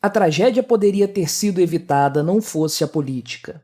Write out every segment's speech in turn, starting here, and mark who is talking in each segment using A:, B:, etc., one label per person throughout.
A: A tragédia poderia ter sido evitada não fosse a política.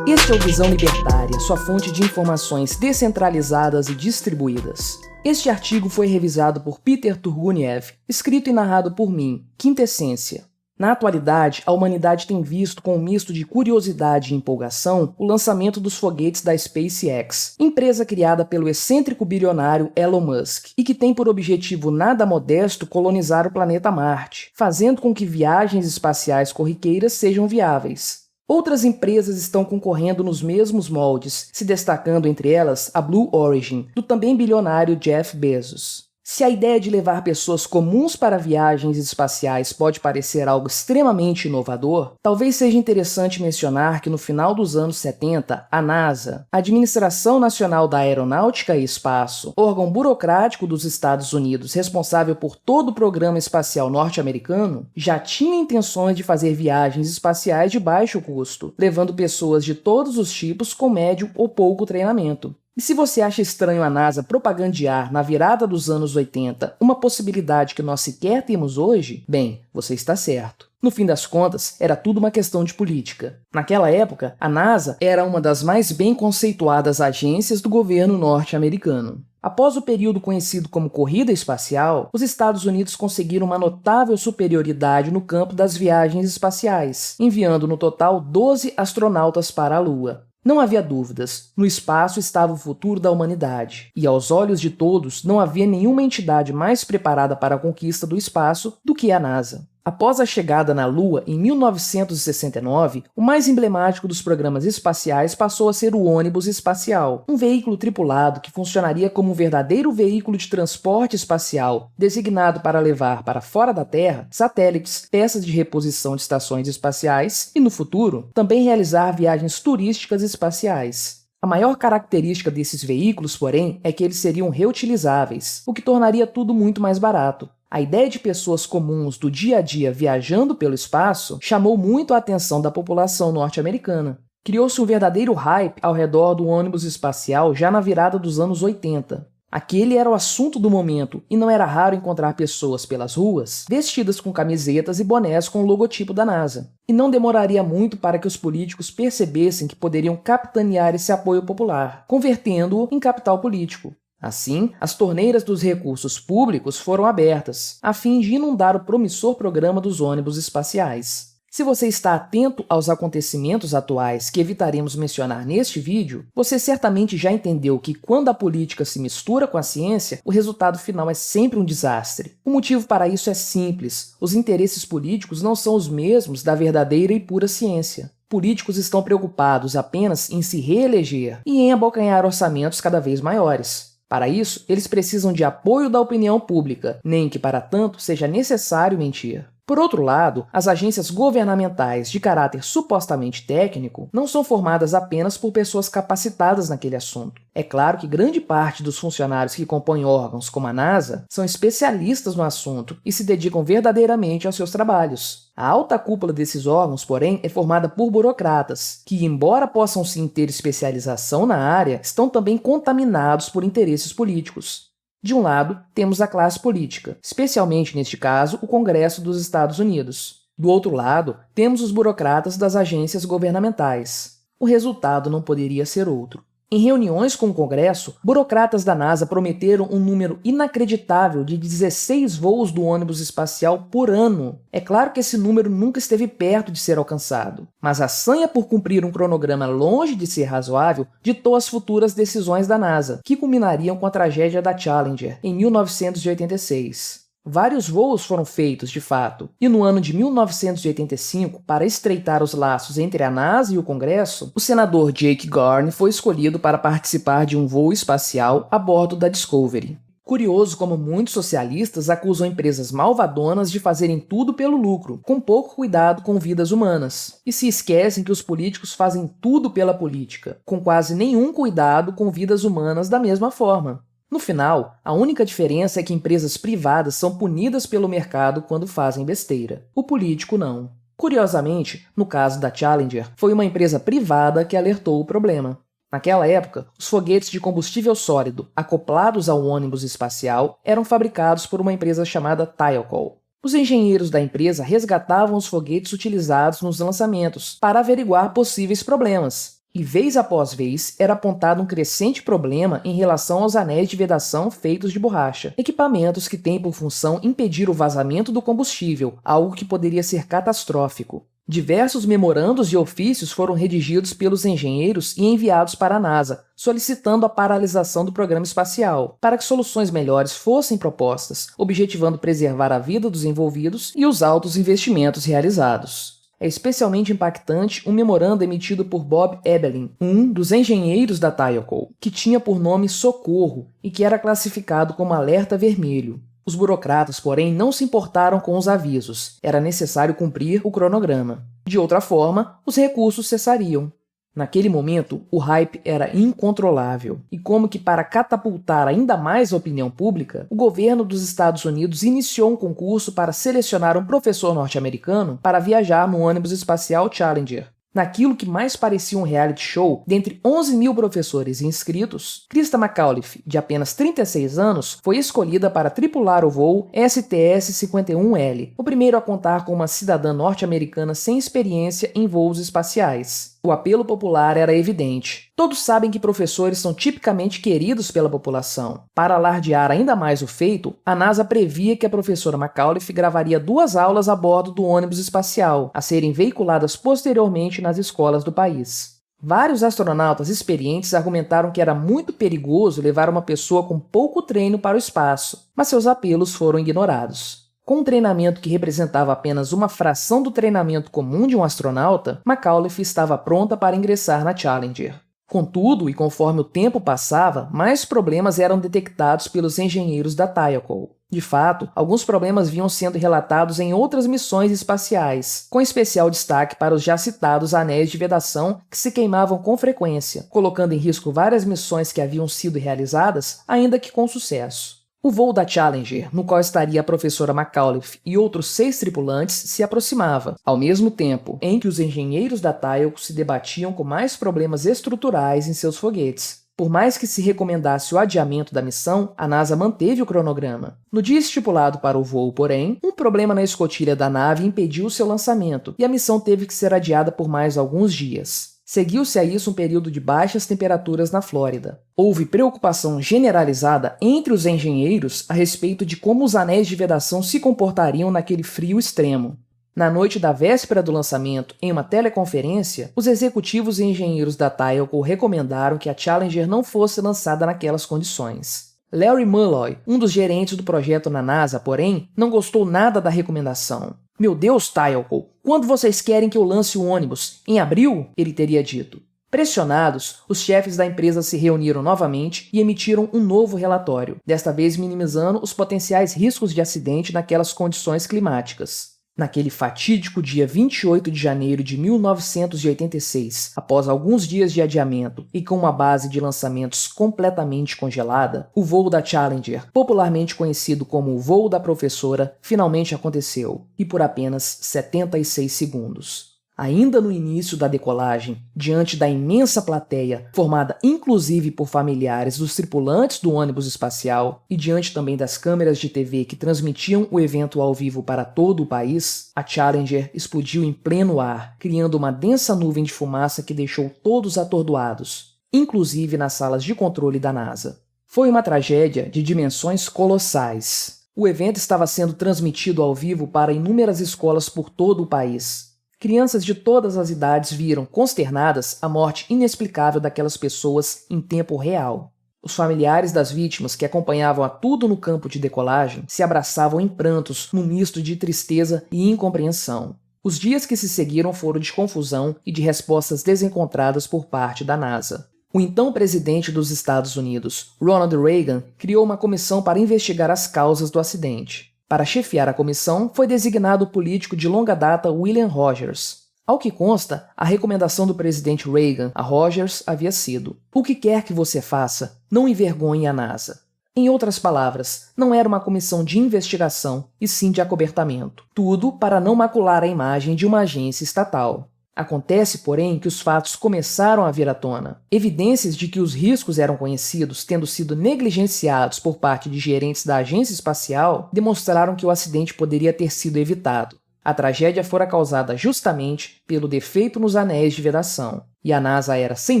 A: Este é o Visão Libertária, sua fonte de informações descentralizadas e distribuídas. Este artigo foi revisado por Peter Turguniev, escrito e narrado por mim, Quintessência. Na atualidade, a humanidade tem visto com um misto de curiosidade e empolgação o lançamento dos foguetes da SpaceX, empresa criada pelo excêntrico bilionário Elon Musk, e que tem por objetivo nada modesto colonizar o planeta Marte, fazendo com que viagens espaciais corriqueiras sejam viáveis. Outras empresas estão concorrendo nos mesmos moldes, se destacando entre elas a Blue Origin, do também bilionário Jeff Bezos. Se a ideia de levar pessoas comuns para viagens espaciais pode parecer algo extremamente inovador, talvez seja interessante mencionar que no final dos anos 70, a NASA, a Administração Nacional da Aeronáutica e Espaço, órgão burocrático dos Estados Unidos responsável por todo o programa espacial norte-americano, já tinha intenções de fazer viagens espaciais de baixo custo, levando pessoas de todos os tipos com médio ou pouco treinamento. E se você acha estranho a NASA propagandear na virada dos anos 80 uma possibilidade que nós sequer temos hoje, bem, você está certo. No fim das contas, era tudo uma questão de política. Naquela época, a NASA era uma das mais bem conceituadas agências do governo norte-americano. Após o período conhecido como corrida espacial, os Estados Unidos conseguiram uma notável superioridade no campo das viagens espaciais, enviando no total 12 astronautas para a Lua. Não havia dúvidas, no espaço estava o futuro da humanidade, e aos olhos de todos não havia nenhuma entidade mais preparada para a conquista do espaço do que a NASA. Após a chegada na Lua em 1969, o mais emblemático dos programas espaciais passou a ser o ônibus espacial, um veículo tripulado que funcionaria como um verdadeiro veículo de transporte espacial, designado para levar para fora da Terra satélites, peças de reposição de estações espaciais e, no futuro, também realizar viagens turísticas espaciais. A maior característica desses veículos, porém, é que eles seriam reutilizáveis, o que tornaria tudo muito mais barato. A ideia de pessoas comuns do dia a dia viajando pelo espaço chamou muito a atenção da população norte-americana. Criou-se um verdadeiro hype ao redor do ônibus espacial já na virada dos anos 80. Aquele era o assunto do momento e não era raro encontrar pessoas pelas ruas vestidas com camisetas e bonés com o logotipo da NASA. E não demoraria muito para que os políticos percebessem que poderiam capitanear esse apoio popular, convertendo-o em capital político. Assim, as torneiras dos recursos públicos foram abertas, a fim de inundar o promissor programa dos ônibus espaciais. Se você está atento aos acontecimentos atuais que evitaremos mencionar neste vídeo, você certamente já entendeu que quando a política se mistura com a ciência, o resultado final é sempre um desastre. O motivo para isso é simples: os interesses políticos não são os mesmos da verdadeira e pura ciência. Políticos estão preocupados apenas em se reeleger e em abocanhar orçamentos cada vez maiores. Para isso, eles precisam de apoio da opinião pública, nem que para tanto seja necessário mentir. Por outro lado, as agências governamentais de caráter supostamente técnico não são formadas apenas por pessoas capacitadas naquele assunto. É claro que grande parte dos funcionários que compõem órgãos como a NASA são especialistas no assunto e se dedicam verdadeiramente aos seus trabalhos. A alta cúpula desses órgãos, porém, é formada por burocratas, que, embora possam sim ter especialização na área, estão também contaminados por interesses políticos. De um lado, temos a classe política, especialmente neste caso, o Congresso dos Estados Unidos. Do outro lado, temos os burocratas das agências governamentais. O resultado não poderia ser outro. Em reuniões com o Congresso, burocratas da NASA prometeram um número inacreditável de 16 voos do ônibus espacial por ano. É claro que esse número nunca esteve perto de ser alcançado, mas a sanha por cumprir um cronograma longe de ser razoável ditou as futuras decisões da NASA, que culminariam com a tragédia da Challenger, em 1986. Vários voos foram feitos, de fato, e no ano de 1985, para estreitar os laços entre a NASA e o Congresso, o senador Jake Garne foi escolhido para participar de um voo espacial a bordo da Discovery. Curioso como muitos socialistas acusam empresas malvadonas de fazerem tudo pelo lucro, com pouco cuidado com vidas humanas, e se esquecem que os políticos fazem tudo pela política, com quase nenhum cuidado com vidas humanas da mesma forma. No final, a única diferença é que empresas privadas são punidas pelo mercado quando fazem besteira. O político não. Curiosamente, no caso da Challenger, foi uma empresa privada que alertou o problema. Naquela época, os foguetes de combustível sólido, acoplados ao ônibus espacial, eram fabricados por uma empresa chamada Thiokol. Os engenheiros da empresa resgatavam os foguetes utilizados nos lançamentos para averiguar possíveis problemas. E vez após vez era apontado um crescente problema em relação aos anéis de vedação feitos de borracha, equipamentos que têm por função impedir o vazamento do combustível, algo que poderia ser catastrófico. Diversos memorandos e ofícios foram redigidos pelos engenheiros e enviados para a NASA, solicitando a paralisação do programa espacial, para que soluções melhores fossem propostas, objetivando preservar a vida dos envolvidos e os altos investimentos realizados. É especialmente impactante um memorando emitido por Bob Ebelin, um dos engenheiros da Thiokol, que tinha por nome Socorro e que era classificado como alerta vermelho. Os burocratas, porém, não se importaram com os avisos. Era necessário cumprir o cronograma. De outra forma, os recursos cessariam. Naquele momento, o hype era incontrolável. E como que para catapultar ainda mais a opinião pública, o governo dos Estados Unidos iniciou um concurso para selecionar um professor norte-americano para viajar no ônibus espacial Challenger. Naquilo que mais parecia um reality show, dentre 11 mil professores inscritos, Christa McAuliffe, de apenas 36 anos, foi escolhida para tripular o voo STS-51L, o primeiro a contar com uma cidadã norte-americana sem experiência em voos espaciais. O apelo popular era evidente. Todos sabem que professores são tipicamente queridos pela população. Para alardear ainda mais o feito, a NASA previa que a professora McAuliffe gravaria 2 aulas a bordo do ônibus espacial, a serem veiculadas posteriormente nas escolas do país. Vários astronautas experientes argumentaram que era muito perigoso levar uma pessoa com pouco treino para o espaço, mas seus apelos foram ignorados. Com um treinamento que representava apenas uma fração do treinamento comum de um astronauta, McAuliffe estava pronta para ingressar na Challenger. Contudo, e conforme o tempo passava, mais problemas eram detectados pelos engenheiros da Thiokol. De fato, alguns problemas vinham sendo relatados em outras missões espaciais, com especial destaque para os já citados anéis de vedação que se queimavam com frequência, colocando em risco várias missões que haviam sido realizadas, ainda que com sucesso. O voo da Challenger, no qual estaria a professora McAuliffe e outros 6 tripulantes, se aproximava, ao mesmo tempo em que os engenheiros da Thiokol se debatiam com mais problemas estruturais em seus foguetes. Por mais que se recomendasse o adiamento da missão, a NASA manteve o cronograma. No dia estipulado para o voo, porém, um problema na escotilha da nave impediu seu lançamento e a missão teve que ser adiada por mais alguns dias. Seguiu-se a isso um período de baixas temperaturas na Flórida. Houve preocupação generalizada entre os engenheiros a respeito de como os anéis de vedação se comportariam naquele frio extremo. Na noite da véspera do lançamento, em uma teleconferência, os executivos e engenheiros da Thiokol recomendaram que a Challenger não fosse lançada naquelas condições. Larry Mulloy, um dos gerentes do projeto na NASA, porém, não gostou nada da recomendação. "Meu Deus, Thiokol, quando vocês querem que eu lance o ônibus? Em abril?" ele teria dito. Pressionados, os chefes da empresa se reuniram novamente e emitiram um novo relatório, desta vez minimizando os potenciais riscos de acidente naquelas condições climáticas. Naquele fatídico dia 28 de janeiro de 1986, após alguns dias de adiamento e com uma base de lançamentos completamente congelada, o voo da Challenger, popularmente conhecido como o voo da professora, finalmente aconteceu, e por apenas 76 segundos. Ainda no início da decolagem, diante da imensa plateia, formada inclusive por familiares dos tripulantes do ônibus espacial, e diante também das câmeras de TV que transmitiam o evento ao vivo para todo o país, a Challenger explodiu em pleno ar, criando uma densa nuvem de fumaça que deixou todos atordoados, inclusive nas salas de controle da NASA. Foi uma tragédia de dimensões colossais. O evento estava sendo transmitido ao vivo para inúmeras escolas por todo o país. Crianças de todas as idades viram, consternadas, a morte inexplicável daquelas pessoas em tempo real. Os familiares das vítimas, que acompanhavam a tudo no campo de decolagem, se abraçavam em prantos, num misto de tristeza e incompreensão. Os dias que se seguiram foram de confusão e de respostas desencontradas por parte da NASA. O então presidente dos Estados Unidos, Ronald Reagan, criou uma comissão para investigar as causas do acidente. Para chefiar a comissão, foi designado o político de longa data William Rogers. Ao que consta, a recomendação do presidente Reagan a Rogers havia sido: "O que quer que você faça, não envergonhe a NASA." Em outras palavras, não era uma comissão de investigação, e sim de acobertamento. Tudo para não macular a imagem de uma agência estatal. Acontece, porém, que os fatos começaram a vir à tona. Evidências de que os riscos eram conhecidos, tendo sido negligenciados por parte de gerentes da agência espacial, demonstraram que o acidente poderia ter sido evitado. A tragédia fora causada justamente pelo defeito nos anéis de vedação, e a NASA era, sem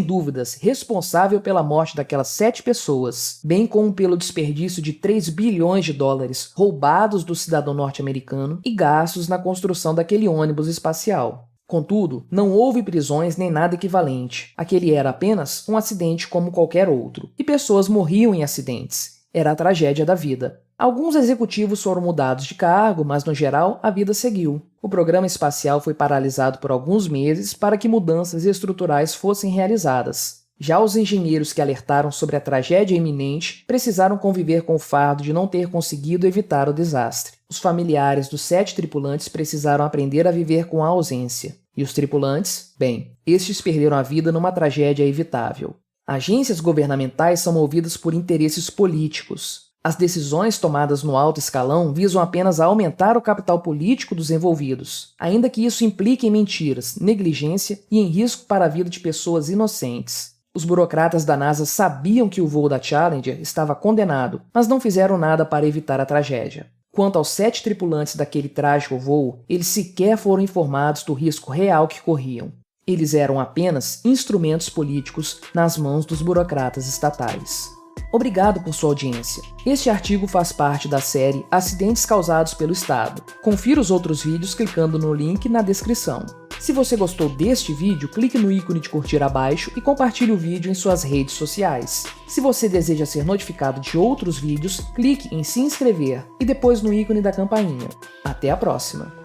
A: dúvidas, responsável pela morte daquelas 7 pessoas, bem como pelo desperdício de 3 bilhões de dólares roubados do cidadão norte-americano e gastos na construção daquele ônibus espacial. Contudo, não houve prisões nem nada equivalente. Aquele era apenas um acidente como qualquer outro, e pessoas morriam em acidentes. Era a tragédia da vida. Alguns executivos foram mudados de cargo, mas no geral a vida seguiu. O programa espacial foi paralisado por alguns meses para que mudanças estruturais fossem realizadas. Já os engenheiros que alertaram sobre a tragédia iminente precisaram conviver com o fardo de não ter conseguido evitar o desastre. Os familiares dos 7 tripulantes precisaram aprender a viver com a ausência. E os tripulantes? Bem, estes perderam a vida numa tragédia evitável. Agências governamentais são movidas por interesses políticos. As decisões tomadas no alto escalão visam apenas aumentar o capital político dos envolvidos, ainda que isso implique em mentiras, negligência e em risco para a vida de pessoas inocentes. Os burocratas da NASA sabiam que o voo da Challenger estava condenado, mas não fizeram nada para evitar a tragédia. Quanto aos 7 tripulantes daquele trágico voo, eles sequer foram informados do risco real que corriam. Eles eram apenas instrumentos políticos nas mãos dos burocratas estatais. Obrigado por sua audiência. Este artigo faz parte da série Acidentes Causados pelo Estado. Confira os outros vídeos clicando no link na descrição. Se você gostou deste vídeo, clique no ícone de curtir abaixo e compartilhe o vídeo em suas redes sociais. Se você deseja ser notificado de outros vídeos, clique em se inscrever e depois no ícone da campainha. Até a próxima!